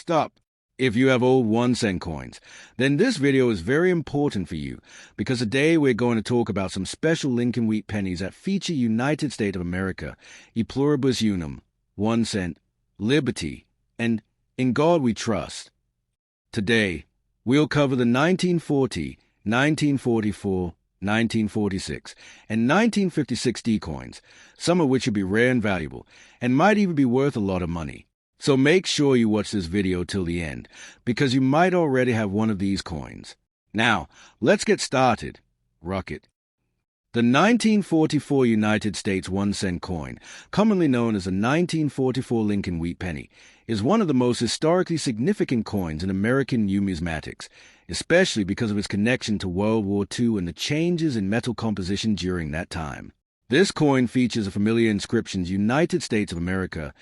Stop. If you have old 1-cent coins, then this video is very important for you because today we're going to talk about some special Lincoln Wheat Pennies that feature United States of America, Pluribus Unum, 1 cent, liberty, and in God we trust. Today, we'll cover the 1940, 1944, 1946, and 1956 D coins, some of which will be rare and valuable, and might even be worth a lot of money. So make sure you watch this video till the end, because you might already have one of these coins. Now, let's get started. Rocket. The 1944 United States 1-cent coin, commonly known as the 1944 Lincoln Wheat Penny, is one of the most historically significant coins in American numismatics, especially because of its connection to World War II and the changes in metal composition during that time. This coin features the familiar inscriptions United States of America,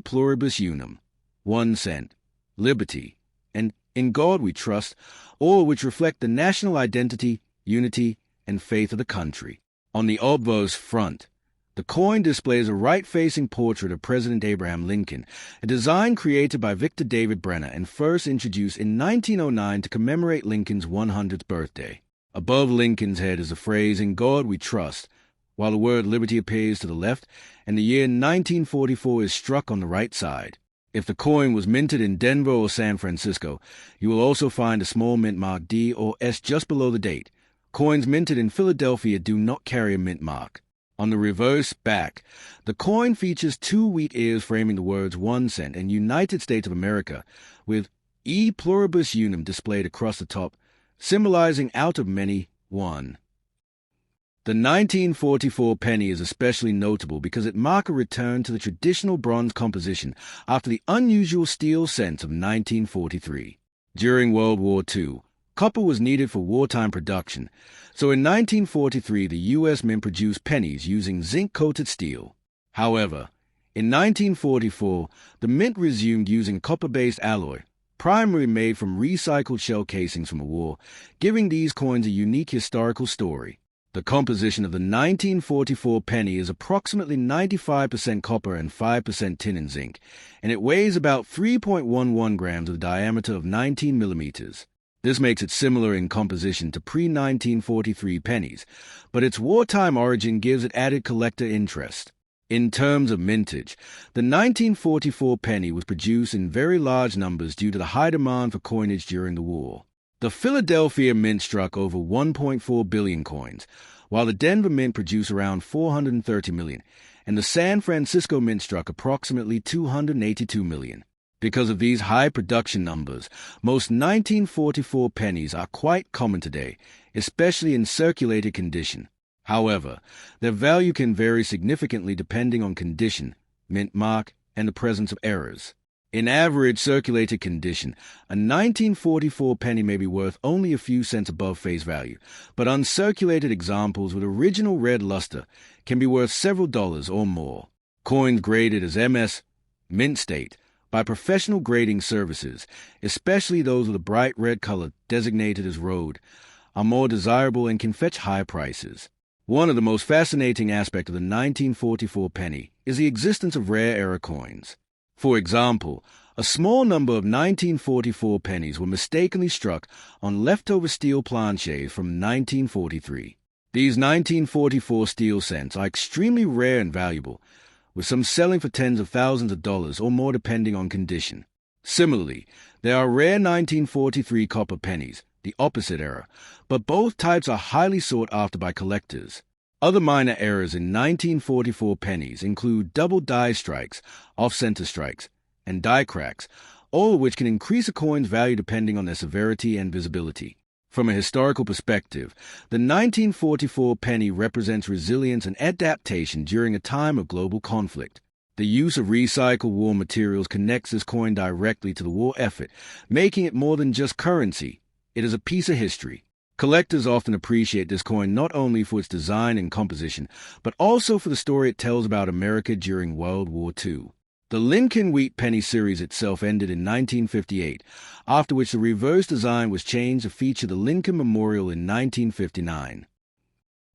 Pluribus Unum, 1 cent, liberty, and in God we trust, all of which reflect the national identity, unity, and faith of the country. On the obverse front, the coin displays a right-facing portrait of President Abraham Lincoln, a design created by Victor David Brenner and first introduced in 1909 to commemorate Lincoln's 100th birthday. Above Lincoln's head is the phrase, "In God we trust," while the word liberty appears to the left, and the year 1944 is struck on the right side. If the coin was minted in Denver or San Francisco, you will also find a small mint mark D or S just below the date. Coins minted in Philadelphia do not carry a mint mark. On the reverse back, the coin features 2 wheat ears framing the words 1 cent and United States of America, with Pluribus Unum displayed across the top, symbolizing out of many, one. The 1944 penny is especially notable because it marks a return to the traditional bronze composition after the unusual steel cents of 1943. During World War II, copper was needed for wartime production, so in 1943 the U.S. Mint produced pennies using zinc-coated steel. However, in 1944, the mint resumed using copper-based alloy, primarily made from recycled shell casings from the war, giving these coins a unique historical story. The composition of the 1944 penny is approximately 95% copper and 5% tin and zinc, and it weighs about 3.11 grams with a diameter of 19 millimeters. This makes it similar in composition to pre-1943 pennies, but its wartime origin gives it added collector interest. In terms of mintage, the 1944 penny was produced in very large numbers due to the high demand for coinage during the war. The Philadelphia Mint struck over 1.4 billion coins, while the Denver Mint produced around 430 million, and the San Francisco Mint struck approximately 282 million. Because of these high production numbers, most 1944 pennies are quite common today, especially in circulated condition. However, their value can vary significantly depending on condition, mint mark, and the presence of errors. In average circulated condition, a 1944 penny may be worth only a few cents above face value, but uncirculated examples with original red luster can be worth several dollars or more. Coins graded as MS, mint state, by professional grading services, especially those with a bright red color designated as road, are more desirable and can fetch high prices. One of the most fascinating aspects of the 1944 penny is the existence of rare error coins. For example, a small number of 1944 pennies were mistakenly struck on leftover steel planchets from 1943. These 1944 steel cents are extremely rare and valuable, with some selling for tens of thousands of dollars or more depending on condition. Similarly, there are rare 1943 copper pennies, the opposite error, but both types are highly sought after by collectors. Other minor errors in 1944 pennies include double die strikes, off-center strikes, and die cracks, all of which can increase a coin's value depending on their severity and visibility. From a historical perspective, the 1944 penny represents resilience and adaptation during a time of global conflict. The use of recycled war materials connects this coin directly to the war effort, making it more than just currency. It is a piece of history. Collectors often appreciate this coin not only for its design and composition, but also for the story it tells about America during World War II. The Lincoln Wheat Penny series itself ended in 1958, after which the reverse design was changed to feature the Lincoln Memorial in 1959.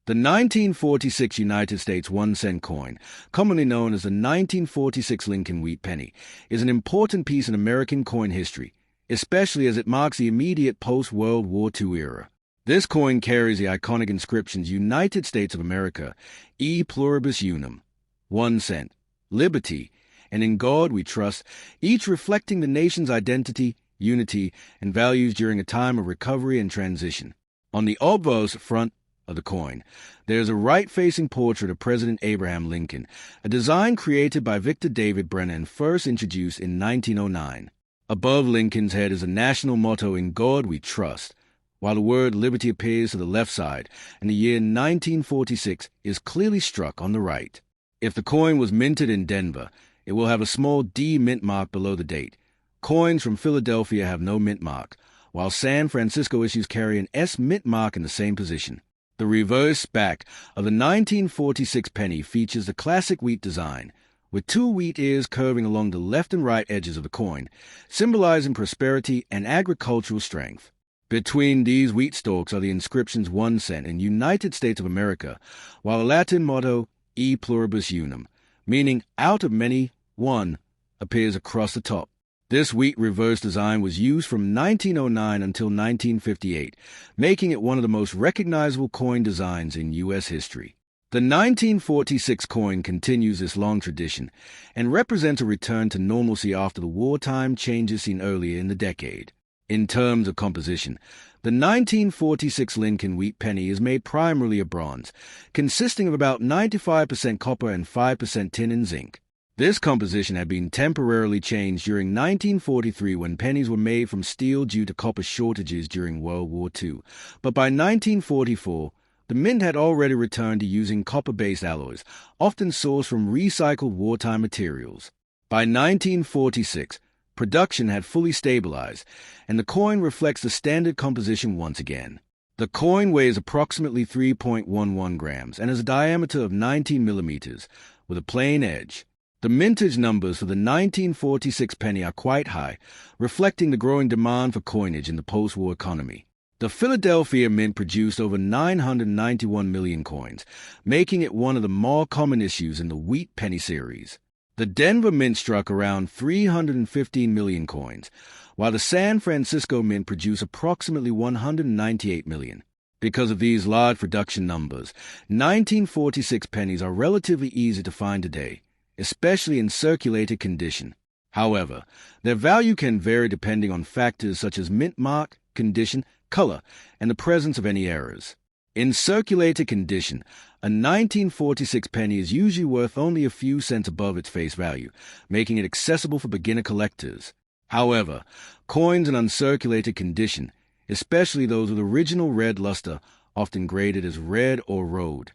The 1946 United States 1-cent coin, commonly known as the 1946 Lincoln Wheat Penny, is an important piece in American coin history, especially as it marks the immediate post-World War II era. This coin carries the iconic inscriptions United States of America, E Pluribus Unum, 1 cent, Liberty, and In God We Trust, each reflecting the nation's identity, unity, and values during a time of recovery and transition. On the obverse front of the coin, there is a right-facing portrait of President Abraham Lincoln, a design created by Victor David Brenner and first introduced in 1909. Above Lincoln's head is a national motto, In God We Trust, while the word liberty appears to the left side, and the year 1946 is clearly struck on the right. If the coin was minted in Denver, it will have a small D mint mark below the date. Coins from Philadelphia have no mint mark, while San Francisco issues carry an S mint mark in the same position. The reverse back of the 1946 penny features the classic wheat design, with 2 wheat ears curving along the left and right edges of the coin, symbolizing prosperity and agricultural strength. Between these wheat stalks are the inscriptions 1 cent and United States of America, while the Latin motto E Pluribus Unum, meaning out of many, one, appears across the top. This wheat reverse design was used from 1909 until 1958, making it one of the most recognizable coin designs in U.S. history. The 1946 coin continues this long tradition and represents a return to normalcy after the wartime changes seen earlier in the decade. In terms of composition, the 1946 Lincoln Wheat Penny is made primarily of bronze, consisting of about 95% copper and 5% tin and zinc. This composition had been temporarily changed during 1943 when pennies were made from steel due to copper shortages during World War II, but by 1944, the mint had already returned to using copper-based alloys, often sourced from recycled wartime materials. By 1946, production had fully stabilized, and the coin reflects the standard composition once again. The coin weighs approximately 3.11 grams and has a diameter of 19 millimeters, with a plain edge. The mintage numbers for the 1946 penny are quite high, reflecting the growing demand for coinage in the post-war economy. The Philadelphia Mint produced over 991 million coins, making it one of the more common issues in the Wheat Penny series. The Denver Mint struck around 315 million coins, while the San Francisco Mint produced approximately 198 million. Because of these large production numbers, 1946 pennies are relatively easy to find today, especially in circulated condition. However, their value can vary depending on factors such as mint mark, condition, color, and the presence of any errors. In circulated condition, a 1946 penny is usually worth only a few cents above its face value, making it accessible for beginner collectors. However, coins in uncirculated condition, especially those with original red luster, often graded as red or rhode,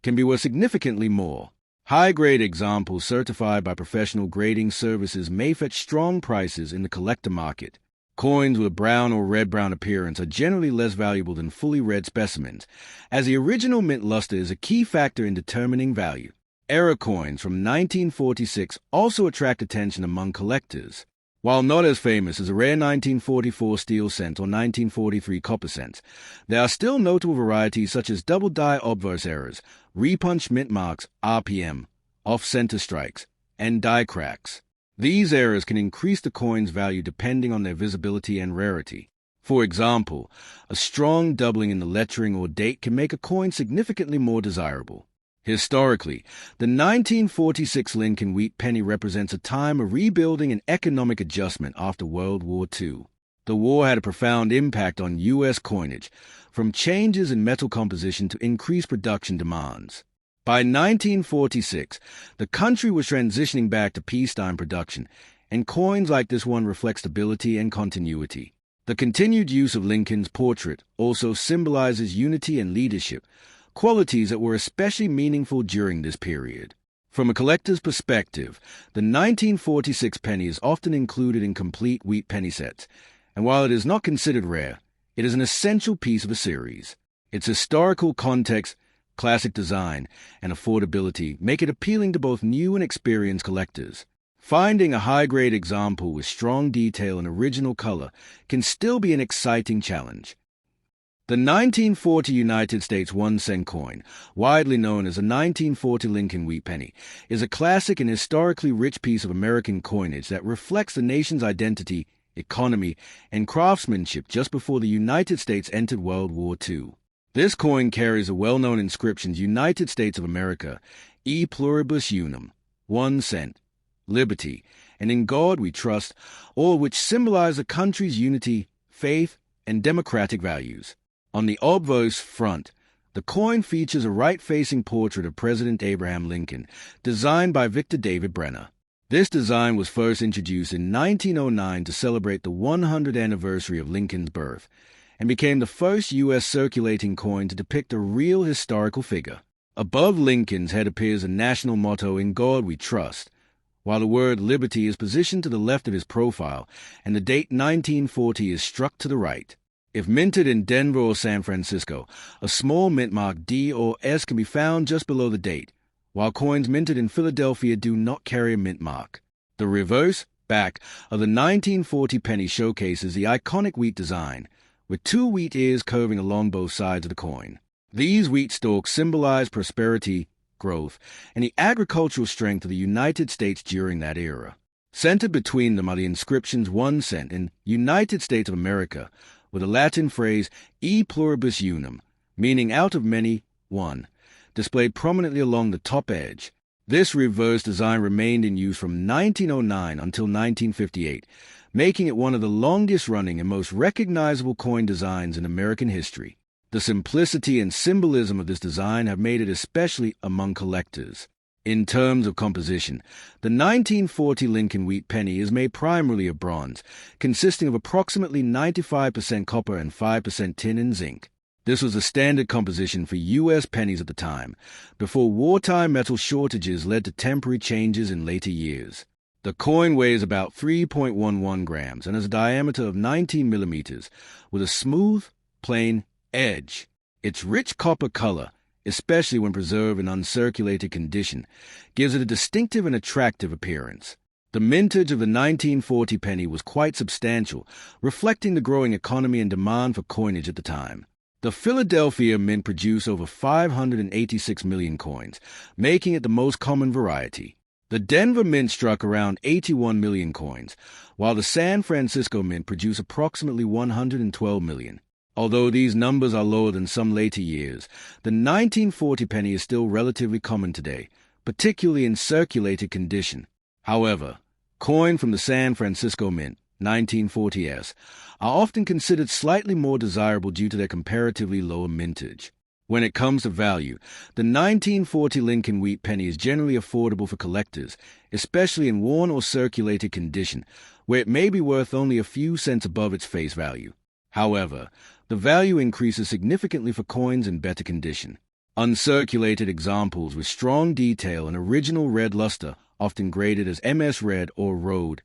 can be worth significantly more. High-grade examples certified by professional grading services may fetch strong prices in the collector market. Coins with a brown or red-brown appearance are generally less valuable than fully red specimens, as the original mint luster is a key factor in determining value. Error coins from 1946 also attract attention among collectors. While not as famous as a rare 1944 steel cent or 1943 copper cents, there are still notable varieties such as double-die obverse errors, repunched mint marks, RPM, off-center strikes, and die cracks. These errors can increase the coin's value depending on their visibility and rarity. For example, a strong doubling in the lettering or date can make a coin significantly more desirable. Historically, the 1946 Lincoln Wheat Penny represents a time of rebuilding and economic adjustment after World War II. The war had a profound impact on U.S. coinage, from changes in metal composition to increased production demands. By 1946, the country was transitioning back to peacetime production, and coins like this one reflect stability and continuity. The continued use of Lincoln's portrait also symbolizes unity and leadership, qualities that were especially meaningful during this period. From a collector's perspective, the 1946 penny is often included in complete wheat penny sets, and while it is not considered rare, it is an essential piece of the series. Its historical context, classic design, and affordability make it appealing to both new and experienced collectors. Finding a high-grade example with strong detail and original color can still be an exciting challenge. The 1940 United States 1-cent coin, widely known as the 1940 Lincoln Wheat Penny, is a classic and historically rich piece of American coinage that reflects the nation's identity, economy, and craftsmanship just before the United States entered World War II. This coin carries the well-known inscriptions United States of America, E Pluribus Unum, 1 cent, Liberty, and In God We Trust, all of which symbolize the country's unity, faith, and democratic values. On the obverse front, the coin features a right-facing portrait of President Abraham Lincoln, designed by Victor David Brenner. This design was first introduced in 1909 to celebrate the 100th anniversary of Lincoln's birth, and became the first U.S. circulating coin to depict a real historical figure. Above Lincoln's head appears the national motto, In God We Trust, while the word liberty is positioned to the left of his profile, and the date 1940 is struck to the right. If minted in Denver or San Francisco, a small mint mark D or S can be found just below the date, while coins minted in Philadelphia do not carry a mint mark. The reverse, back, of the 1940 penny showcases the iconic wheat design, with 2 wheat ears curving along both sides of the coin. These wheat stalks symbolize prosperity, growth, and the agricultural strength of the United States during that era. Centered between them are the inscriptions 1 cent and United States of America, with a Latin phrase E Pluribus Unum, meaning out of many, one, displayed prominently along the top edge. This reverse design remained in use from 1909 until 1958, making it one of the longest-running and most recognizable coin designs in American history. The simplicity and symbolism of this design have made it especially among collectors. In terms of composition, the 1940 Lincoln Wheat Penny is made primarily of bronze, consisting of approximately 95% copper and 5% tin and zinc. This was a standard composition for U.S. pennies at the time, before wartime metal shortages led to temporary changes in later years. The coin weighs about 3.11 grams and has a diameter of 19 millimeters, with a smooth, plain edge. Its rich copper color, especially when preserved in uncirculated condition, gives it a distinctive and attractive appearance. The mintage of the 1940 penny was quite substantial, reflecting the growing economy and demand for coinage at the time. The Philadelphia Mint produced over 586 million coins, making it the most common variety. The Denver Mint struck around 81 million coins, while the San Francisco Mint produced approximately 112 million. Although these numbers are lower than some later years, the 1940 penny is still relatively common today, particularly in circulated condition. However, coins from the San Francisco Mint, 1940s, are often considered slightly more desirable due to their comparatively lower mintage. When it comes to value, the 1940 Lincoln Wheat Penny is generally affordable for collectors, especially in worn or circulated condition, where it may be worth only a few cents above its face value. However, the value increases significantly for coins in better condition. Uncirculated examples with strong detail and original red luster, often graded as MS Red or Road,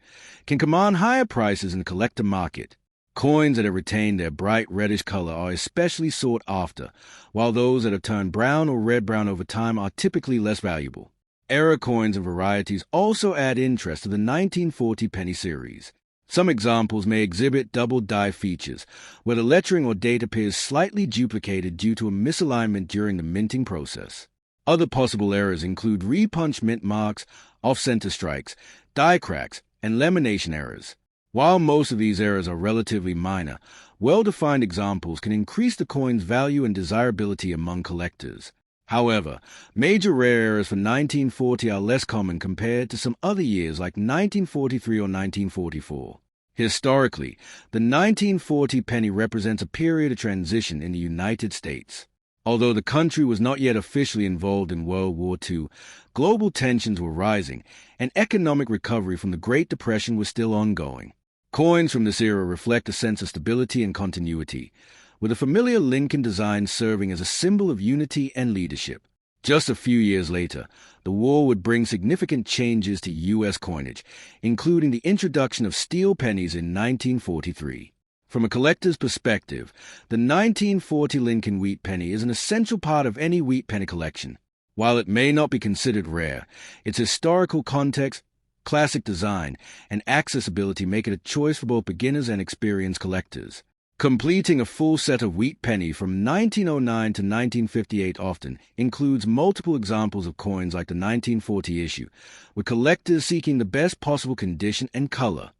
can command higher prices in the collector market. Coins that have retained their bright reddish color are especially sought after, while those that have turned brown or red-brown over time are typically less valuable. Era coins and varieties also add interest to the 1940 penny series. Some examples may exhibit double die features, where the lettering or date appears slightly duplicated due to a misalignment during the minting process. Other possible errors include repunch mint marks, off-center strikes, die cracks, and lamination errors. While most of these errors are relatively minor, well-defined examples can increase the coin's value and desirability among collectors. However, major rare errors for 1940 are less common compared to some other years like 1943 or 1944. Historically, the 1940 penny represents a period of transition in the United States. Although the country was not yet officially involved in World War II, global tensions were rising, and economic recovery from the Great Depression was still ongoing. Coins from this era reflect a sense of stability and continuity, with a familiar Lincoln design serving as a symbol of unity and leadership. Just a few years later, the war would bring significant changes to U.S. coinage, including the introduction of steel pennies in 1943. From a collector's perspective, the 1940 Lincoln Wheat Penny is an essential part of any wheat penny collection. While it may not be considered rare, its historical context, classic design, and accessibility make it a choice for both beginners and experienced collectors. Completing a full set of wheat penny from 1909 to 1958 often includes multiple examples of coins like the 1940 issue, with collectors seeking the best possible condition and color.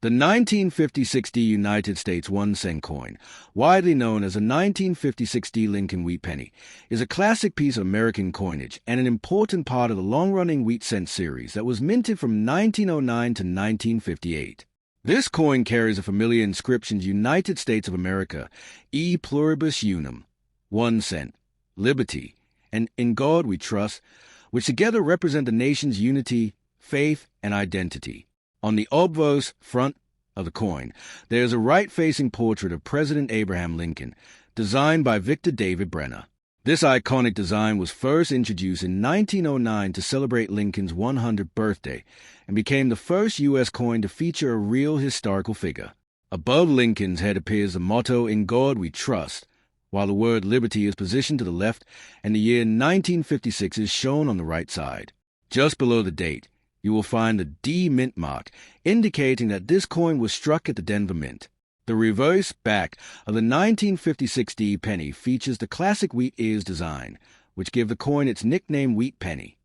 The 1950-60 United States 1-cent coin, widely known as the 1950-60 Lincoln Wheat Penny, is a classic piece of American coinage and an important part of the long-running wheat cent series that was minted from 1909 to 1958. This coin carries the familiar inscriptions United States of America, E Pluribus Unum, 1 cent, Liberty, and In God We Trust, which together represent the nation's unity, faith, and identity. On the obverse front of the coin, there is a right-facing portrait of President Abraham Lincoln, designed by Victor David Brenner. This iconic design was first introduced in 1909 to celebrate Lincoln's 100th birthday and became the first U.S. coin to feature a real historical figure. Above Lincoln's head appears the motto, In God We Trust, while the word liberty is positioned to the left and the year 1956 is shown on the right side. Just below the date, you will find the D Mint mark, indicating that this coin was struck at the Denver Mint. The reverse back of the 1956 D penny features the classic wheat ears design, which give the coin its nickname Wheat Penny.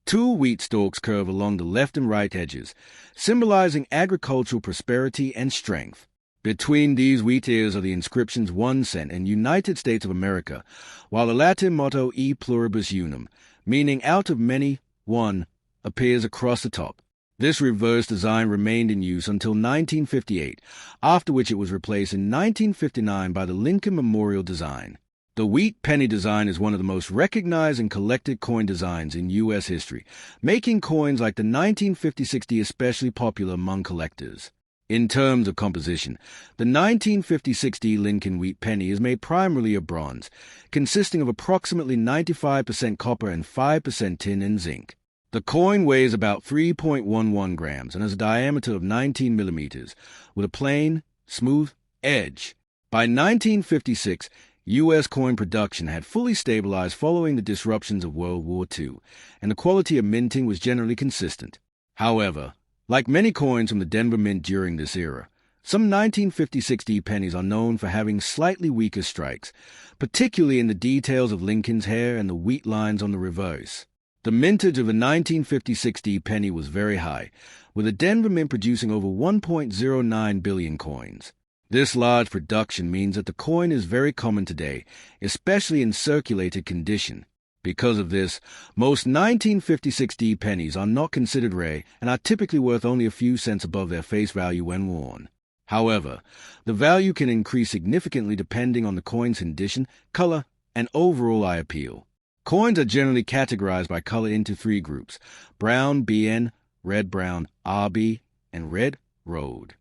2 wheat stalks curve along the left and right edges, symbolizing agricultural prosperity and strength. Between these wheat ears are the inscriptions 1 cent and United States of America, while the Latin motto E Pluribus Unum, meaning out of many, one, appears across the top. This reverse design remained in use until 1958, after which it was replaced in 1959 by the Lincoln Memorial design. The wheat penny design is one of the most recognized and collected coin designs in U.S. history, making coins like the 1950-60 especially popular among collectors. In terms of composition, the 1950-60 Lincoln Wheat Penny is made primarily of bronze, consisting of approximately 95% copper and 5% tin and zinc. The coin weighs about 3.11 grams and has a diameter of 19 millimeters, with a plain, smooth edge. By 1956, U.S. coin production had fully stabilized following the disruptions of World War II, and the quality of minting was generally consistent. However, like many coins from the Denver Mint during this era, some 1950-60 pennies are known for having slightly weaker strikes, particularly in the details of Lincoln's hair and the wheat lines on the reverse. The mintage of the 1950-60 penny was very high, with the Denver Mint producing over 1.09 billion coins. This large production means that the coin is very common today, especially in circulated condition. Because of this, most 1950-60 pennies are not considered rare and are typically worth only a few cents above their face value when worn. However, the value can increase significantly depending on the coin's condition, color, and overall eye appeal. Coins are generally categorized by color into 3 groups: brown, BN, red-brown, RB, and red, road.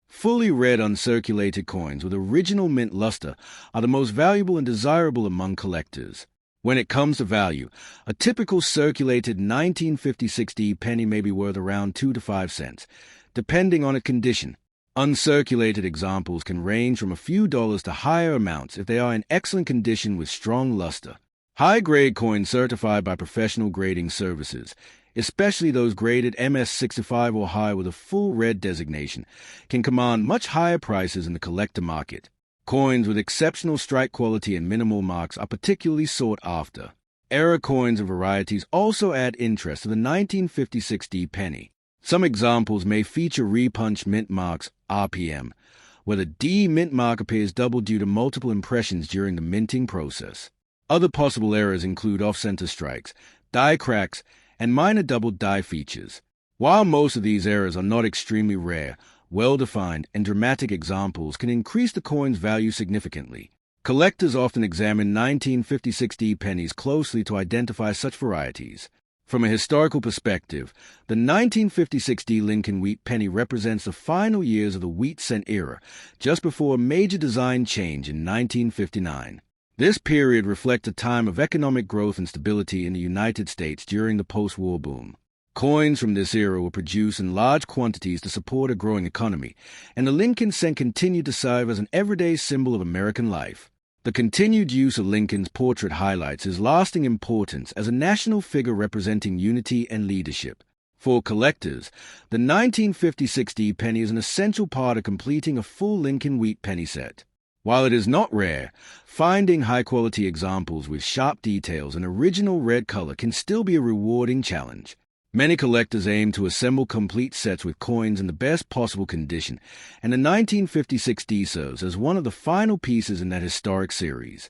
Fully red uncirculated coins with original mint luster are the most valuable and desirable among collectors. When it comes to value, a typical circulated 1950-60 penny may be worth around 2 to 5 cents, depending on its condition. Uncirculated examples can range from a few dollars to higher amounts if they are in excellent condition with strong luster. High-grade coins certified by professional grading services, especially those graded MS65 or higher with a full red designation, can command much higher prices in the collector market. Coins with exceptional strike quality and minimal marks are particularly sought after. Error coins and varieties also add interest to the 1950-60 penny. Some examples may feature repunched mint marks, RPM, where the D mint mark appears double due to multiple impressions during the minting process. Other possible errors include off-center strikes, die cracks, and minor double die features. While most of these errors are not extremely rare, well-defined and dramatic examples can increase the coin's value significantly. Collectors often examine 1950-60 pennies closely to identify such varieties. From a historical perspective, the 1950-60 Lincoln Wheat Penny represents the final years of the wheat cent era, just before a major design change in 1959. This period reflects a time of economic growth and stability in the United States during the post-war boom. Coins from this era were produced in large quantities to support a growing economy, and the Lincoln cent continued to serve as an everyday symbol of American life. The continued use of Lincoln's portrait highlights his lasting importance as a national figure representing unity and leadership. For collectors, the 1956 D penny is an essential part of completing a full Lincoln Wheat penny set. While it is not rare, finding high-quality examples with sharp details and original red color can still be a rewarding challenge. Many collectors aim to assemble complete sets with coins in the best possible condition, and the 1956 D serves as one of the final pieces in that historic series.